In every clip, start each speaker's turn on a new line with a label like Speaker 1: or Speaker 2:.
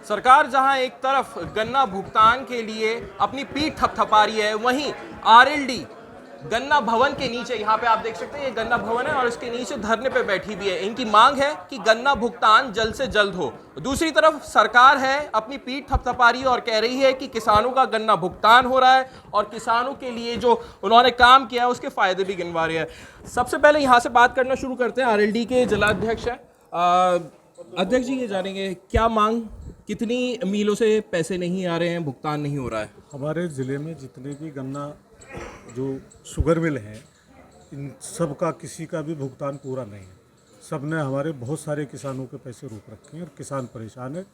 Speaker 1: सरकार जहां एक तरफ गन्ना भुगतान के लिए अपनी पीठ थपथपा रही है, वहीं आरएलडी गन्ना भवन के नीचे, यहां पे आप देख सकते हैं ये गन्ना भवन है और इसके नीचे धरने पे बैठी भी है। इनकी मांग है कि गन्ना भुगतान जल्द से जल्द हो। दूसरी तरफ सरकार है अपनी पीठ थपथपा रही है और कह रही है कि किसानों का गन्ना भुगतान हो रहा है और किसानों के लिए जो उन्होंने काम किया है उसके फायदे भी गिनवा रही है। सबसे पहले यहां से बात करना शुरू करते हैं, आरएलडी के जिलाध्यक्ष हैं। अध्यक्ष जी, ये जानेंगे क्या मांग, कितनी मीलों से पैसे नहीं आ रहे हैं, भुगतान नहीं हो रहा है?
Speaker 2: हमारे ज़िले में जितने भी गन्ना जो शुगर मिल हैं, इन सब का किसी का भी भुगतान पूरा नहीं है। सब ने हमारे बहुत सारे किसानों के पैसे रोक रखे हैं और किसान परेशान है।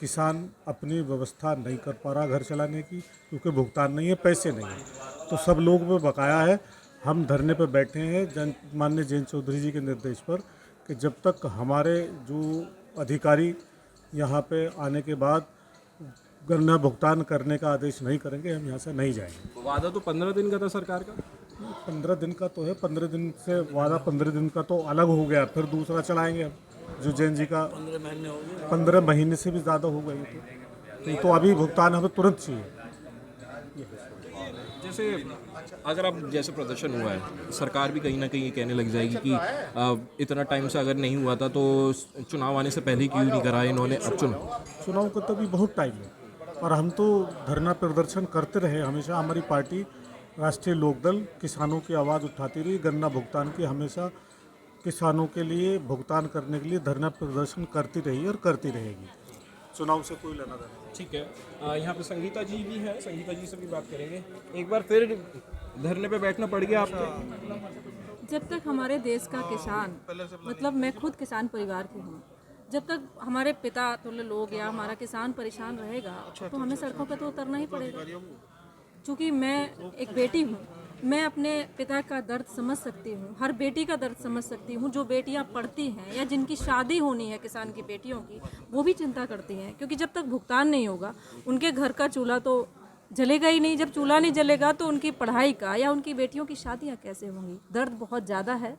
Speaker 2: किसान अपनी व्यवस्था नहीं कर पा रहा घर चलाने की, क्योंकि भुगतान नहीं है, पैसे नहीं है। तो सब लोग में बकाया है। हम धरने पर बैठे हैं माननीय जयंत चौधरी जी के निर्देश पर कि जब तक हमारे जो अधिकारी यहाँ पे आने के बाद गन्ना भुगतान करने का आदेश नहीं करेंगे, हम यहाँ से नहीं जाएंगे।
Speaker 1: वादा तो 15 दिन का था सरकार का।
Speaker 2: 15 दिन का तो है, 15 दिन से वादा 15 दिन का तो अलग हो गया, फिर दूसरा चलाएंगे हम। जो जैन जी का 15 महीने से भी ज़्यादा हो गई, तो अभी भुगतान हमें तुरंत चाहिए।
Speaker 1: जैसे अगर अब जैसे प्रदर्शन हुआ है, सरकार भी कहीं ना कहीं ये कहने लग जाएगी कि इतना टाइम से अगर नहीं हुआ था तो चुनाव आने से पहले ही क्यों नहीं करा इन्होंने अब
Speaker 2: चुनाव का तो भी बहुत टाइम है और हम तो धरना प्रदर्शन करते रहे हमेशा। हमारी पार्टी राष्ट्रीय लोकदल किसानों की आवाज़ उठाती रही, गन्ना भुगतान की हमेशा किसानों के लिए भुगतान करने के लिए धरना प्रदर्शन करती रही और करती रहेगी। चुनाव से कोई लेना देना नहीं।
Speaker 1: ठीक है, यहाँ पे संगीता जी भी हैं, संगीता जी से भी बात करेंगे। एक बार फिर धरने पे बैठना पड़ गया आपको?
Speaker 3: जब तक हमारे देश का किसान, मतलब मैं खुद किसान परिवार की हूँ, जब तक हमारे पिता तुल्य लोग या हमारा किसान परेशान रहेगा तो हमें सड़कों पर तो उतरना ही पड़ेगा। क्योंकि मैं एक बेटी हूँ, मैं अपने पिता का दर्द समझ सकती हूँ, हर बेटी का दर्द समझ सकती हूँ। जो बेटियाँ पढ़ती हैं या जिनकी शादी होनी है किसान की बेटियों की, वो भी चिंता करती हैं, क्योंकि जब तक भुगतान नहीं होगा उनके घर का चूल्हा तो जलेगा ही नहीं। जब चूल्हा नहीं जलेगा तो उनकी पढ़ाई का या उनकी बेटियों की शादियाँ कैसे होंगी। दर्द बहुत ज़्यादा है।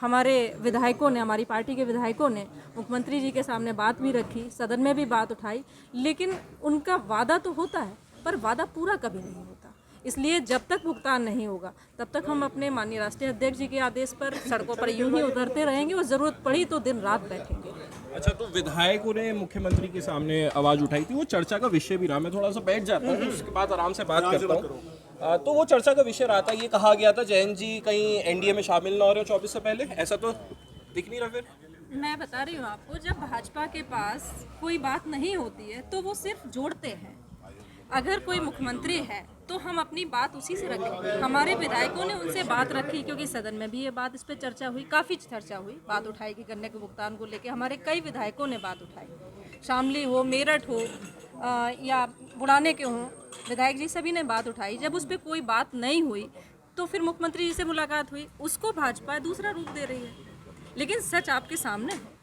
Speaker 3: हमारे विधायकों ने, हमारी पार्टी के विधायकों ने मुख्यमंत्री जी के सामने बात भी रखी, सदन में भी बात उठाई, लेकिन उनका वादा तो होता है पर वादा पूरा कभी नहीं होता। इसलिए जब तक भुगतान नहीं होगा तब तक हम अपने माननीय राष्ट्रीय अध्यक्ष जी के आदेश पर सड़कों पर यूं ही उतरते रहेंगे और ज़रूरत पड़ी तो दिन रात बैठेंगे।
Speaker 1: अच्छा, तो विधायकों ने मुख्यमंत्री के सामने आवाज़ उठाई थी, वो चर्चा का विषय भी रहा। मैं थोड़ा सा बैठ जाता हूँ, उसके बाद आराम से बात करता हूँ। तो वो चर्चा का विषय रहा था, ये कहा गया था जयंत जी कहीं एनडीए में शामिल ना हो रहे हो 24 से पहले, ऐसा तो दिख नहीं रहा। फिर
Speaker 3: मैं बता रही हूँ आपको, जब भाजपा के पास कोई बात नहीं होती है तो वो सिर्फ जोड़ते हैं। अगर कोई मुख्यमंत्री है तो हम अपनी बात उसी से रखेंगे। हमारे विधायकों ने उनसे बात रखी, क्योंकि सदन में भी ये बात, इस पर चर्चा हुई, काफ़ी चर्चा हुई, बात उठाई कि गन्ने के भुगतान को लेकर हमारे कई विधायकों ने बात उठाई। शामली हो, मेरठ हो या बुढ़ाने के हों, विधायक जी सभी ने बात उठाई। जब उस पर कोई बात नहीं हुई तो फिर मुख्यमंत्री जी से मुलाकात हुई, उसको भाजपा दूसरा रूप दे रही है। लेकिन सच आपके सामने है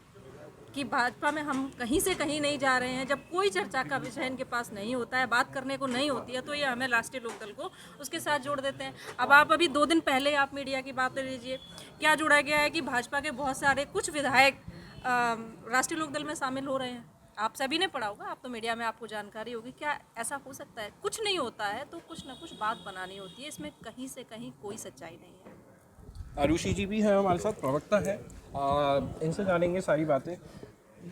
Speaker 3: कि भाजपा में हम कहीं से कहीं नहीं जा रहे हैं। जब कोई चर्चा का विषय इनके पास नहीं होता है, बात करने को नहीं होती है, तो ये हमें राष्ट्रीय लोकदल को उसके साथ जोड़ देते हैं। अब आप अभी 2 दिन पहले आप मीडिया की बात ले लीजिए, क्या जोड़ा गया है कि भाजपा के बहुत सारे कुछ विधायक राष्ट्रीय लोकदल में शामिल हो रहे हैं। आप सभी ने पढ़ा होगा, आप तो मीडिया में, आपको जानकारी होगी। क्या ऐसा हो सकता है? कुछ नहीं होता है तो कुछ ना कुछ बात बनानी होती है, इसमें कहीं से कहीं कोई सच्चाई नहीं है।
Speaker 1: आरुषि जी भी है हमारे साथ, प्रवक्ता है, इनसे जानेंगे सारी बातें।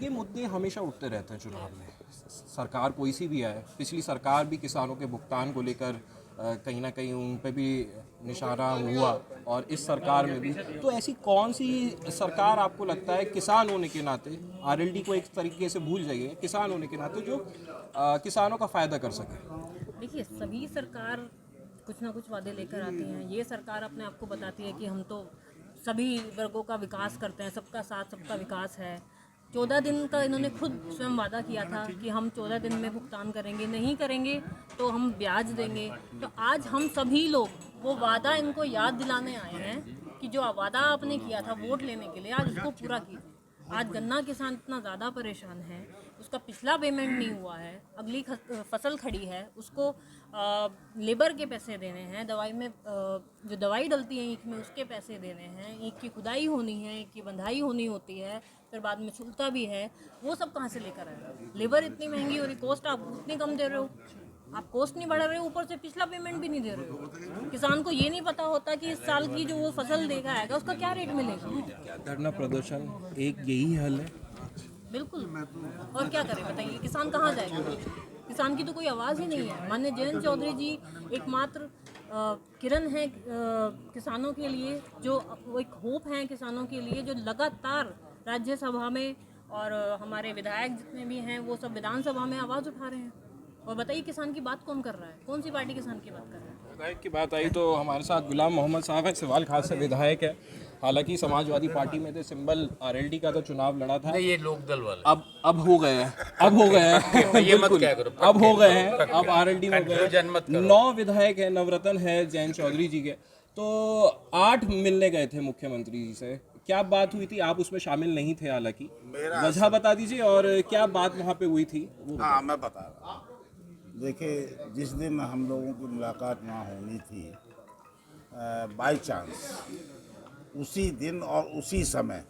Speaker 1: ये मुद्दे हमेशा उठते रहते हैं चुनाव में, सरकार कोई सी भी आए। पिछली सरकार भी किसानों के भुगतान को लेकर कहीं ना कहीं उन पे भी निशाना हुआ, और इस सरकार में भी। तो ऐसी कौन सी सरकार आपको लगता है किसान होने के नाते, आरएलडी को एक तरीके से भूल जाइए, किसान होने के नाते जो किसानों का फ़ायदा कर सके?
Speaker 4: देखिए, सभी सरकार कुछ ना कुछ वादे लेकर आती हैं। ये सरकार अपने आप को बताती है कि हम तो सभी वर्गों का विकास करते हैं, सबका साथ सबका विकास है। 14 दिन का इन्होंने खुद स्वयं वादा किया था कि हम 14 दिन में भुगतान करेंगे, नहीं करेंगे तो हम ब्याज देंगे। तो आज हम सभी लोग वो वादा इनको याद दिलाने आए हैं कि जो वादा आपने किया था वोट लेने के लिए, आज उसको पूरा कीजिए। आज गन्ना किसान इतना ज़्यादा परेशान है, उसका पिछला पेमेंट नहीं हुआ है, अगली फसल खड़ी है, उसको लेबर के पैसे देने हैं, दवाई में जो दवाई डलती है ईख में उसके पैसे देने हैं, ईख की खुदाई होनी है, ईख की बंधाई होनी होती है, फिर बाद में छुलता भी है, वो सब कहाँ से लेकर आए? लेबर इतनी महंगी हो रही, कॉस्ट आप उतनी कम दे रहे हो, आप कॉस्ट नहीं बढ़ा रहे हो, ऊपर से पिछला पेमेंट भी नहीं दे रहे हो। किसान को ये नहीं पता होता कि इस साल की जो वो फसल लेगा आएगा उसका क्या रेट मिलेगा।
Speaker 1: क्या धरना प्रदर्शन एक यही हल है?
Speaker 4: बिल्कुल, और क्या करें बताइए, किसान कहाँ जाएगा? किसान की तो कोई आवाज़ ही नहीं है। माननीय जयंत चौधरी जी एकमात्र किरण है किसानों के लिए, जो वो एक होप है किसानों के लिए, जो लगातार राज्यसभा में और हमारे विधायक जितने भी हैं वो सब विधानसभा में आवाज़ उठा रहे हैं। और बताइए किसान की बात कौन कर रहा है? कौन सी पार्टी किसान की बात कर रहा है?
Speaker 1: विधायक की बात आई तो हमारे साथ गुलाम मोहम्मद साहब हैं, सिवाल खास से विधायक है। हालांकि समाजवादी पार्टी में थे, सिंबल आरएलडी का तो चुनाव लड़ा था।
Speaker 5: नहीं, ये लोकदल वाले
Speaker 1: अब हो गए हैं, अब हो गए हैं
Speaker 5: ये मत
Speaker 1: बिल्कुल,
Speaker 5: क्या करो,
Speaker 1: अब हो गए हैं, अब आरएलडी हो गए
Speaker 5: कंफ्यूजन मत करो।
Speaker 1: 9 विधायक है, नवरत्न है जयंत चौधरी जी के, तो 8 मिलने गए थे मुख्यमंत्री जी से। क्या बात हुई थी? आप उसमें शामिल नहीं थे, हालांकि वजह बता दीजिए और क्या बात वहाँ पे हुई थी वो।
Speaker 6: हाँ, मैं बता रहा हूँ। देखिए, जिस दिन हम लोगों की मुलाकात वहाँ होनी थी, बाय चांस उसी दिन और उसी समय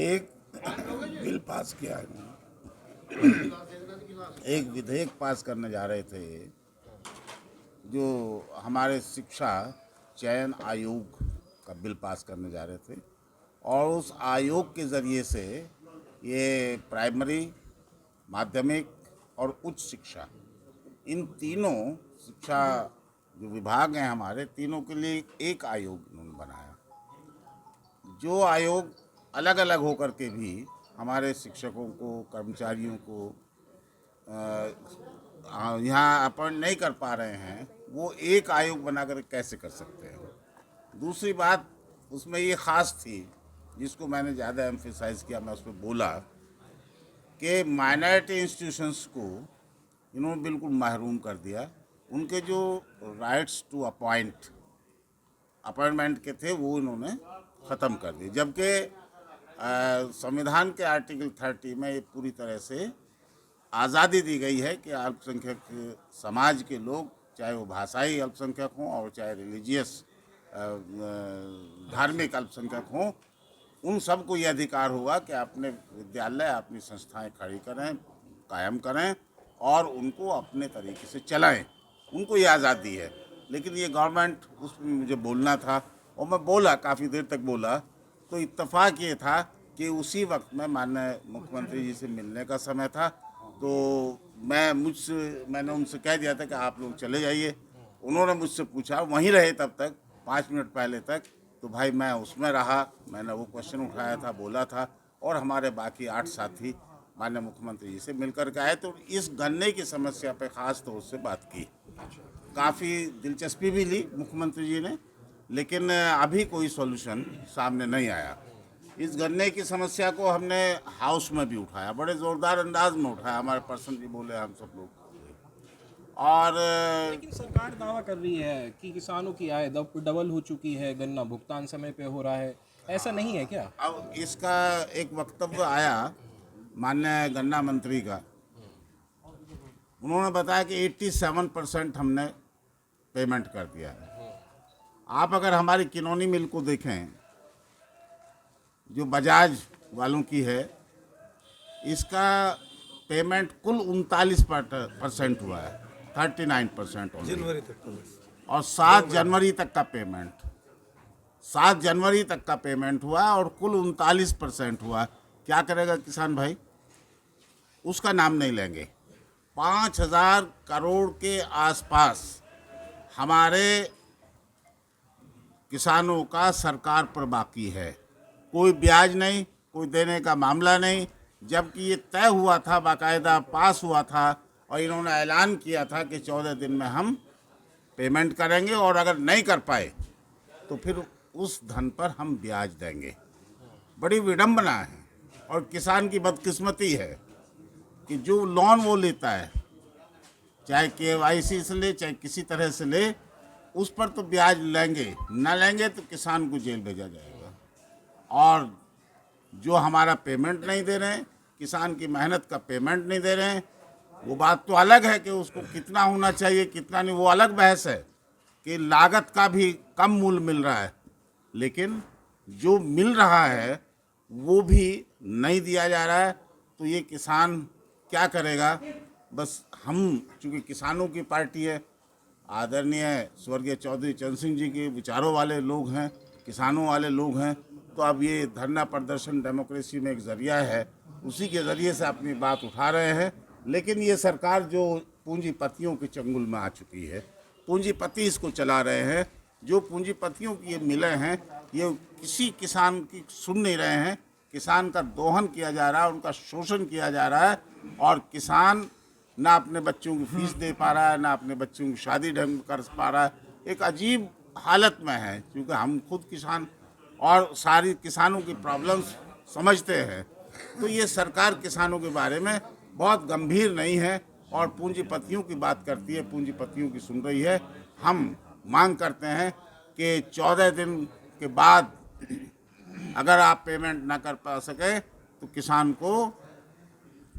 Speaker 6: एक बिल पास किया है, एक विधेयक पास करने जा रहे थे जो हमारे शिक्षा चयन आयोग का बिल पास करने जा रहे थे, और उस आयोग के ज़रिए से ये प्राइमरी, माध्यमिक और उच्च शिक्षा, इन तीनों शिक्षा जो विभाग हैं हमारे, तीनों के लिए एक आयोग उन्होंने बनाया, जो आयोग अलग अलग होकर के भी हमारे शिक्षकों को, कर्मचारियों को यहाँ अपॉइंट नहीं कर पा रहे हैं, वो एक आयोग बनाकर कैसे कर सकते हैं। दूसरी बात उसमें ये ख़ास थी, जिसको मैंने ज़्यादा एम्फेसाइज़ किया, मैं उस पर बोला कि माइनॉरिटी इंस्टीट्यूशंस को इन्होंने बिल्कुल महरूम कर दिया। उनके जो राइट्स टू अपॉइंटमेंट के थे वो इन्होंने ख़त्म कर दिए, जबकि संविधान के आर्टिकल 30 में ये पूरी तरह से आज़ादी दी गई है कि अल्पसंख्यक समाज के लोग, चाहे वो भाषाई अल्पसंख्यक हों और चाहे रिलीजियस धार्मिक अल्पसंख्यक हों, उन सबको ये अधिकार होगा कि अपने विद्यालय, अपनी संस्थाएं खड़ी करें, कायम करें और उनको अपने तरीके से चलाएं। उनको ये आज़ादी है। लेकिन ये गवर्नमेंट, उसमें मुझे बोलना था और मैं बोला, काफ़ी देर तक बोला, तो इत्तेफाक ये था कि उसी वक्त में माननीय मुख्यमंत्री जी से मिलने का समय था, तो मैंने उनसे कह दिया था कि आप लोग चले जाइए। उन्होंने मुझसे पूछा, वहीं रहे तब तक 5 मिनट पहले तक, तो भाई मैं उसमें रहा, मैंने वो क्वेश्चन उठाया था, बोला था, और हमारे बाकी 8 साथी माननीय मुख्यमंत्री जी से मिलकर के आए, तो इस गन्ने की समस्या पे ख़ास तौर से बात की। काफ़ी दिलचस्पी भी ली मुख्यमंत्री जी ने, लेकिन अभी कोई सॉल्यूशन सामने नहीं आया। इस गन्ने की समस्या को हमने हाउस में भी उठाया, बड़े ज़ोरदार अंदाज में उठाया, हमारे पर्सन भी बोले, हम सब लोग। और
Speaker 1: लेकिन सरकार दावा कर रही है कि किसानों की आय डबल हो चुकी है, गन्ना भुगतान समय पे हो रहा है, ऐसा नहीं है क्या?
Speaker 6: अब इसका एक वक्तव्य आया माननीय गन्ना मंत्री का, उन्होंने बताया कि 87% हमने पेमेंट कर दिया है। आप अगर हमारी किनौनी मिल को देखें, जो बजाज वालों की है, इसका पेमेंट कुल 39% हुआ है, 39% जनवरी तक, और 7 जनवरी तक का पेमेंट, 7 जनवरी तक का पेमेंट हुआ और कुल 39% हुआ। क्या करेगा किसान भाई? उसका नाम नहीं लेंगे। 5000 करोड़ के आसपास हमारे किसानों का सरकार पर बाकी है, कोई ब्याज नहीं, कोई देने का मामला नहीं, जबकि ये तय हुआ था, बाकायदा पास हुआ था, और इन्होंने ऐलान किया था कि 14 दिन में हम पेमेंट करेंगे, और अगर नहीं कर पाए तो फिर उस धन पर हम ब्याज देंगे। बड़ी विडंबना है, और किसान की बदकिस्मती है कि जो लोन वो लेता है, चाहे KYC से ले, चाहे किसी तरह से ले, उस पर तो ब्याज लेंगे, ना लेंगे तो किसान को जेल भेजा जाएगा। और जो हमारा पेमेंट नहीं दे रहे हैं, किसान की मेहनत का पेमेंट नहीं दे रहे हैं। वो बात तो अलग है कि उसको कितना होना चाहिए कितना नहीं, वो अलग बहस है कि लागत का भी कम मूल्य मिल रहा है, लेकिन जो मिल रहा है वो भी नहीं दिया जा रहा है। तो ये किसान क्या करेगा? बस हम चूँकि किसानों की पार्टी है, आदरणीय स्वर्गीय चौधरी चरण सिंह जी के विचारों वाले लोग हैं, किसानों वाले लोग हैं, तो अब ये धरना प्रदर्शन डेमोक्रेसी में एक ज़रिया है, उसी के ज़रिए से अपनी बात उठा रहे हैं। लेकिन ये सरकार जो पूंजीपतियों के चंगुल में आ चुकी है, पूंजीपति इसको चला रहे हैं। जो पूंजीपतियों की ये मिले हैं, ये किसी किसान की सुन नहीं रहे हैं। किसान का दोहन किया जा रहा है, उनका शोषण किया जा रहा है, और किसान ना अपने बच्चों की फीस दे पा रहा है, ना अपने बच्चों की शादी ढंग कर पा रहा है। एक अजीब हालत में है, क्योंकि हम खुद किसान और सारी किसानों की प्रॉब्लम्स समझते हैं। तो ये सरकार किसानों के बारे में बहुत गंभीर नहीं है और पूंजीपतियों की बात करती है, पूंजीपतियों की सुन रही है। हम मांग करते हैं कि 14 दिन के बाद अगर आप पेमेंट ना कर पा सके तो किसान को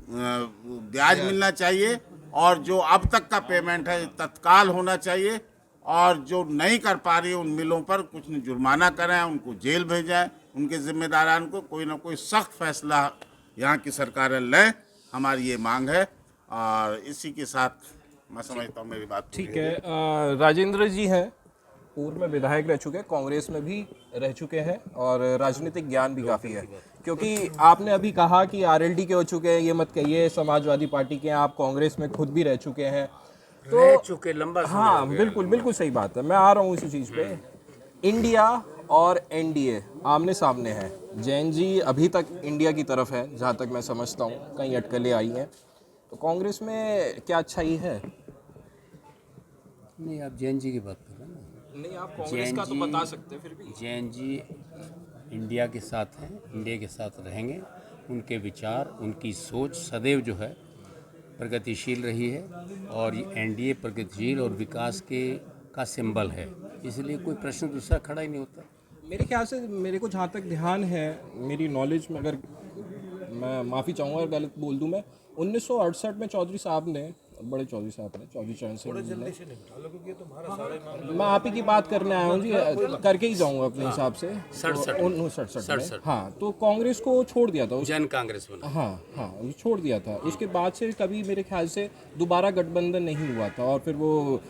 Speaker 6: ब्याज मिलना चाहिए, और जो अब तक का पेमेंट है तत्काल होना चाहिए, और जो नहीं कर पा रही उन मिलों पर कुछ न जुर्माना करें, उनको जेल भेजें, उनके जिम्मेदारान को कोई ना कोई सख्त फैसला यहाँ की सरकारें लें। हमारी ये मांग है, और इसी के साथ मैं समझता हूँ मेरी बात
Speaker 1: ठीक है। राजेंद्र जी हैं, पूर्व में विधायक रह चुके हैं, कांग्रेस में भी रह चुके हैं और राजनीतिक ज्ञान भी काफ़ी है। क्योंकि आपने अभी कहा कि आरएलडी के हो चुके हैं, ये मत कहिए समाजवादी पार्टी के हैं, आप कांग्रेस में खुद भी रह चुके हैं, तो
Speaker 5: रह चुके लंबा समय
Speaker 1: हाँ
Speaker 5: हो गया।
Speaker 1: बिल्कुल बिल्कुल सही बात है। मैं आ रहा हूँ इसी चीज़ पे। इंडिया और एनडीए आमने सामने है। जैन जी अभी तक इंडिया की तरफ है, जहाँ तक मैं समझता हूँ, कई अटकलें आई हैं, तो कांग्रेस में क्या अच्छाई है?
Speaker 5: नहीं, आप जैन जी की बात कर रहे हैं ना।
Speaker 1: नहीं, आप कांग्रेस
Speaker 5: जैन
Speaker 1: का तो
Speaker 5: जी-
Speaker 1: बता सकते हैं फिर भी।
Speaker 5: जैन जी इंडिया के साथ हैं, इंडिया के साथ रहेंगे। उनके विचार, उनकी सोच सदैव जो है प्रगतिशील रही है, और ये एनडीए प्रगतिशील और विकास का सिंबल है, इसलिए कोई प्रश्न दूसरा खड़ा ही नहीं होता।
Speaker 1: मेरे ख्याल से, मेरे को जहाँ तक ध्यान है, मेरी नॉलेज में, अगर मैं माफ़ी चाहूँगा अगर गलत बोल दूँ, मैं 1968 में चौधरी साहब ने, बड़े चौधरी साहब ने, चौधरी चरण सिंह जी ने, मैं आप ही की बात करने आया हूँ जी, करके ही जाऊँगा अपने हिसाब से।
Speaker 5: 67
Speaker 1: में, हाँ, तो कांग्रेस को छोड़ दिया था
Speaker 5: जन कांग्रेस बना।
Speaker 1: हाँ हाँ, ये छोड़ दिया था। उसके बाद से कभी मेरे ख्याल से दोबारा गठबंधन नहीं हुआ था, और फिर वो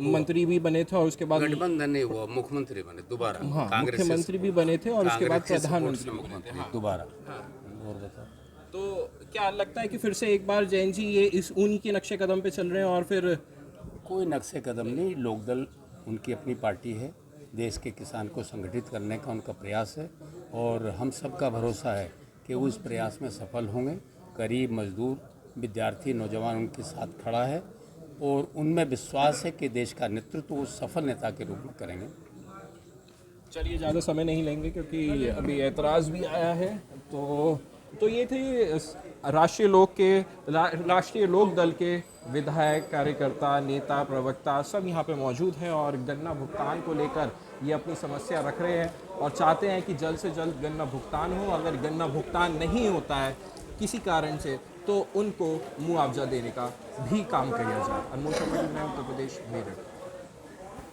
Speaker 1: मंत्री भी बने थे, और उसके बाद
Speaker 5: गठबंधन नहीं हुआ, मुख्यमंत्री बने दोबारा।
Speaker 1: हाँ,
Speaker 5: कांग्रेस से
Speaker 1: मुख्यमंत्री भी बने थे, और उसके बाद
Speaker 5: कांग्रेस के सपोर्ट
Speaker 1: प्रधानमंत्री
Speaker 5: से
Speaker 1: भी बने थे।
Speaker 5: मुख्यमंत्री दोबारा। और बताओ।
Speaker 1: तो क्या लगता है कि फिर से एक बार जैन जी ये इस उन्हीं के नक्शे कदम पे चल रहे हैं, और फिर
Speaker 5: कोई नक्शे कदम नहीं, लोकदल उनकी अपनी पार्टी है, देश के किसान को संगठित करने का उनका प्रयास है, और हम सबका भरोसा है कि वो इस प्रयास में सफल होंगे। गरीब, मजदूर, विद्यार्थी, नौजवान उनके साथ खड़ा है, और उनमें विश्वास है कि देश का नेतृत्व वो सफल नेता के रूप में करेंगे।
Speaker 1: चलिए, ज़्यादा समय नहीं लेंगे क्योंकि अभी ऐतराज़ भी आया है। तो ये थे राष्ट्रीय लोक दल के विधायक, कार्यकर्ता, नेता, प्रवक्ता सब यहाँ पे मौजूद हैं, और गन्ना भुगतान को लेकर ये अपनी समस्या रख रहे हैं, और चाहते हैं कि जल्द से जल्द गन्ना भुगतान हो। अगर गन्ना भुगतान नहीं होता है किसी कारण से, तो उनको मुआवजा देने का भी काम किया जाए। अनमोल शर्मा, उत्तर प्रदेश, मेरठ।